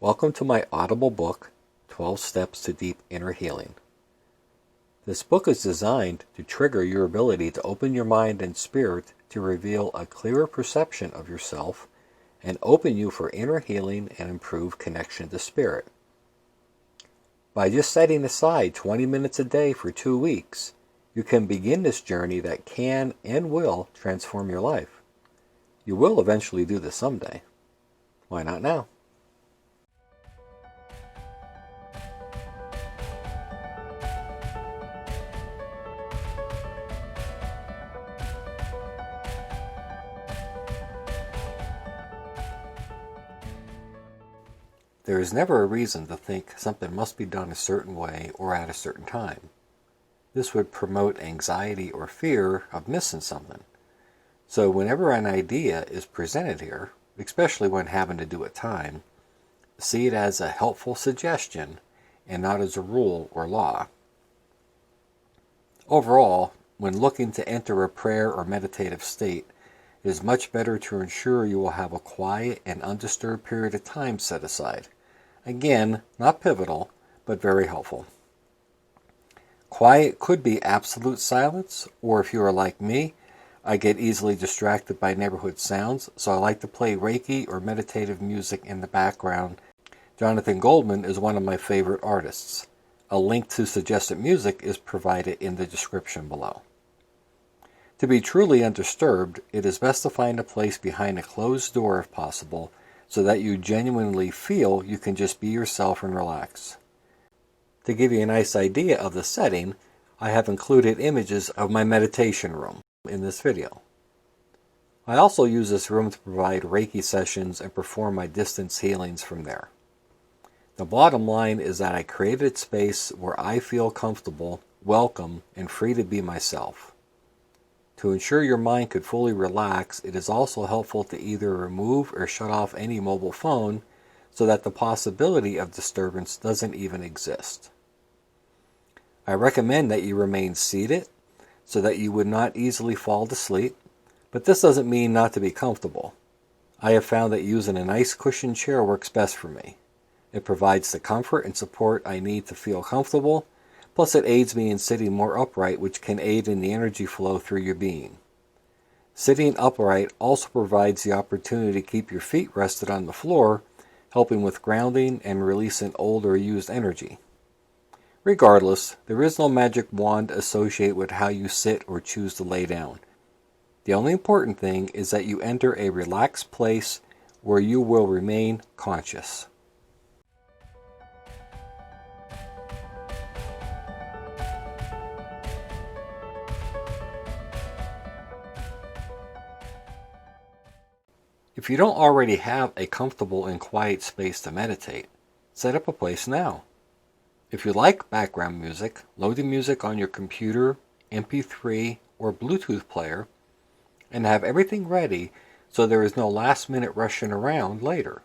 Welcome to my Audible book, 12 Steps to Deep Inner Healing. This book is designed to trigger your ability to open your mind and spirit to reveal a clearer perception of yourself and open you for inner healing and improved connection to spirit. By just setting aside 20 minutes a day for 2 weeks, you can begin this journey that can and will transform your life. You will eventually do this someday. Why not now? There is never a reason to think something must be done a certain way or at a certain time. This would promote anxiety or fear of missing something. So whenever an idea is presented here, especially when having to do a time, see it as a helpful suggestion and not as a rule or law. Overall, when looking to enter a prayer or meditative state, it is much better to ensure you will have a quiet and undisturbed period of time set aside. Again, not pivotal, but very helpful. Quiet could be absolute silence, or if you are like me, I get easily distracted by neighborhood sounds, so I like to play Reiki or meditative music in the background. Jonathan Goldman is one of my favorite artists. A link to suggested music is provided in the description below. To be truly undisturbed, it is best to find a place behind a closed door if possible, so that you genuinely feel you can just be yourself and relax. To give you a nice idea of the setting, I have included images of my meditation room in this video. I also use this room to provide Reiki sessions and perform my distance healings from there. The bottom line is that I created a space where I feel comfortable, welcome, and free to be myself. To ensure your mind could fully relax, it is also helpful to either remove or shut off any mobile phone so that the possibility of disturbance doesn't even exist. I recommend that you remain seated so that you would not easily fall to sleep, but this doesn't mean not to be comfortable. I have found that using a nice cushioned chair works best for me. It provides the comfort and support I need to feel comfortable, plus it aids me in sitting more upright, which can aid in the energy flow through your being. Sitting upright also provides the opportunity to keep your feet rested on the floor, helping with grounding and releasing old or used energy. Regardless, there is no magic wand associated with how you sit or choose to lay down. The only important thing is that you enter a relaxed place where you will remain conscious. If you don't already have a comfortable and quiet space to meditate, set up a place now. If you like background music, load the music on your computer, MP3, or Bluetooth player, and have everything ready so there is no last-minute rushing around later.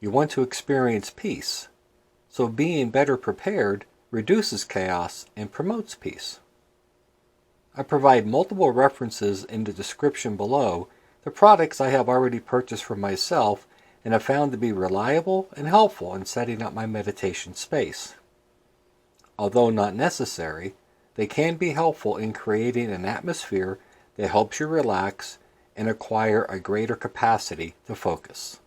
You want to experience peace, so being better prepared reduces chaos and promotes peace. I provide multiple references in the description below. The products I have already purchased for myself and have found to be reliable and helpful in setting up my meditation space. Although not necessary, they can be helpful in creating an atmosphere that helps you relax and acquire a greater capacity to focus.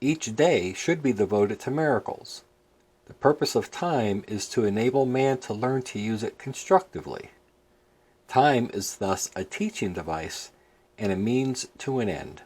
Each day should be devoted to miracles. The purpose of time is to enable man to learn to use it constructively. Time is thus a teaching device and a means to an end.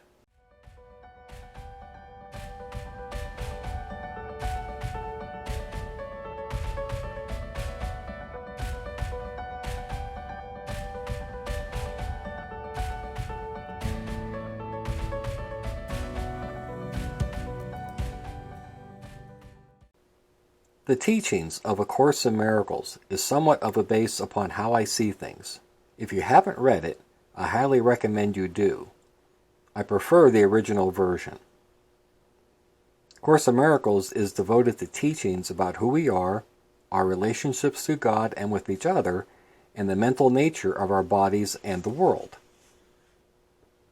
The teachings of A Course in Miracles is somewhat of a base upon how I see things. If you haven't read it, I highly recommend you do. I prefer the original version. Course in Miracles is devoted to teachings about who we are, our relationships to God and with each other, and the mental nature of our bodies and the world.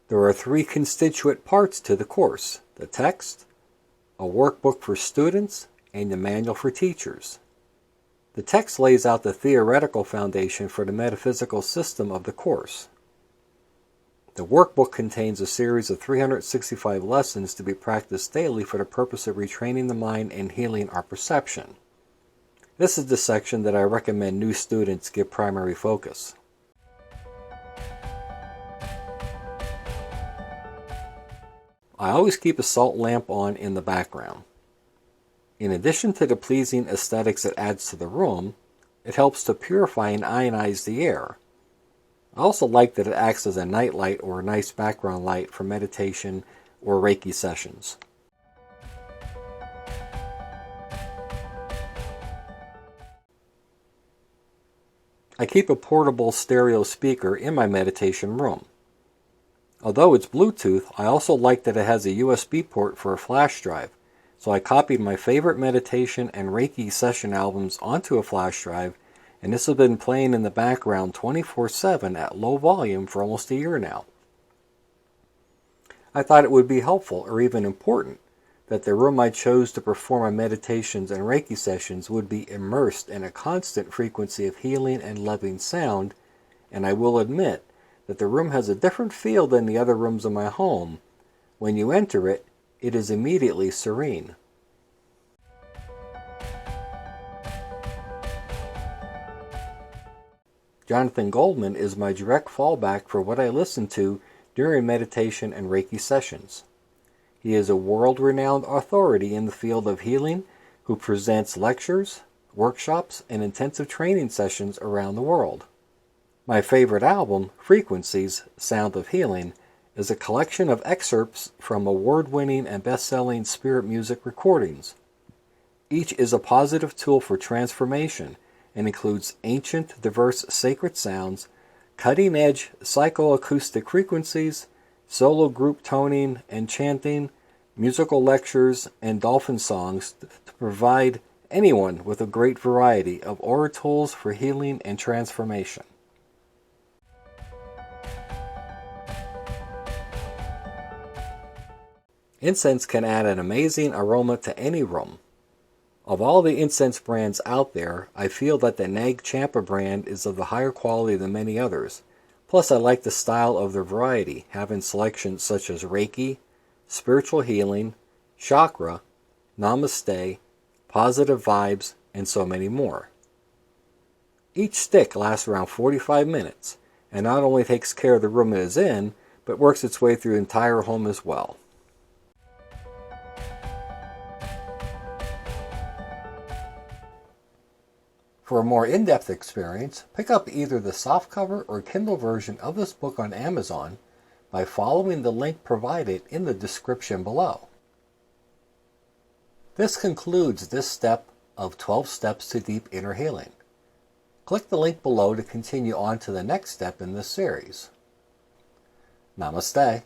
There are 3 constituent parts to the course: the text, a workbook for students, and a manual for teachers. The text lays out the theoretical foundation for the metaphysical system of the course. The workbook contains a series of 365 lessons to be practiced daily for the purpose of retraining the mind and healing our perception. This is the section that I recommend new students give primary focus. I always keep a salt lamp on in the background. In addition to the pleasing aesthetics it adds to the room, it helps to purify and ionize the air. I also like that it acts as a nightlight or a nice background light for meditation or Reiki sessions. I keep a portable stereo speaker in my meditation room. Although it's Bluetooth, I also like that it has a USB port for a flash drive, so I copied my favorite meditation and Reiki session albums onto a flash drive, and this has been playing in the background 24/7 at low volume for almost a year now. I thought it would be helpful, or even important, that the room I chose to perform my meditations and Reiki sessions would be immersed in a constant frequency of healing and loving sound, and I will admit that the room has a different feel than the other rooms in my home. When you enter it, it is immediately serene. Jonathan Goldman is my direct fallback for what I listen to during meditation and Reiki sessions. He is a world-renowned authority in the field of healing who presents lectures, workshops, and intensive training sessions around the world. My favorite album, Frequencies, Sound of Healing, is a collection of excerpts from award-winning and best-selling spirit music recordings. Each is a positive tool for transformation and includes ancient, diverse sacred sounds, cutting-edge psychoacoustic frequencies, solo group toning and chanting, musical lectures, and dolphin songs to provide anyone with a great variety of aura tools for healing and transformation. Incense can add an amazing aroma to any room. Of all the incense brands out there, I feel that the Nag Champa brand is of the higher quality than many others. Plus, I like the style of their variety, having selections such as Reiki, spiritual healing, chakra, namaste, positive vibes, and so many more. Each stick lasts around 45 minutes, and not only takes care of the room it is in, but works its way through the entire home as well. For a more in-depth experience, pick up either the softcover or Kindle version of this book on Amazon by following the link provided in the description below. This concludes this step of 12 Steps to Deep Inner Healing. Click the link below to continue on to the next step in this series. Namaste.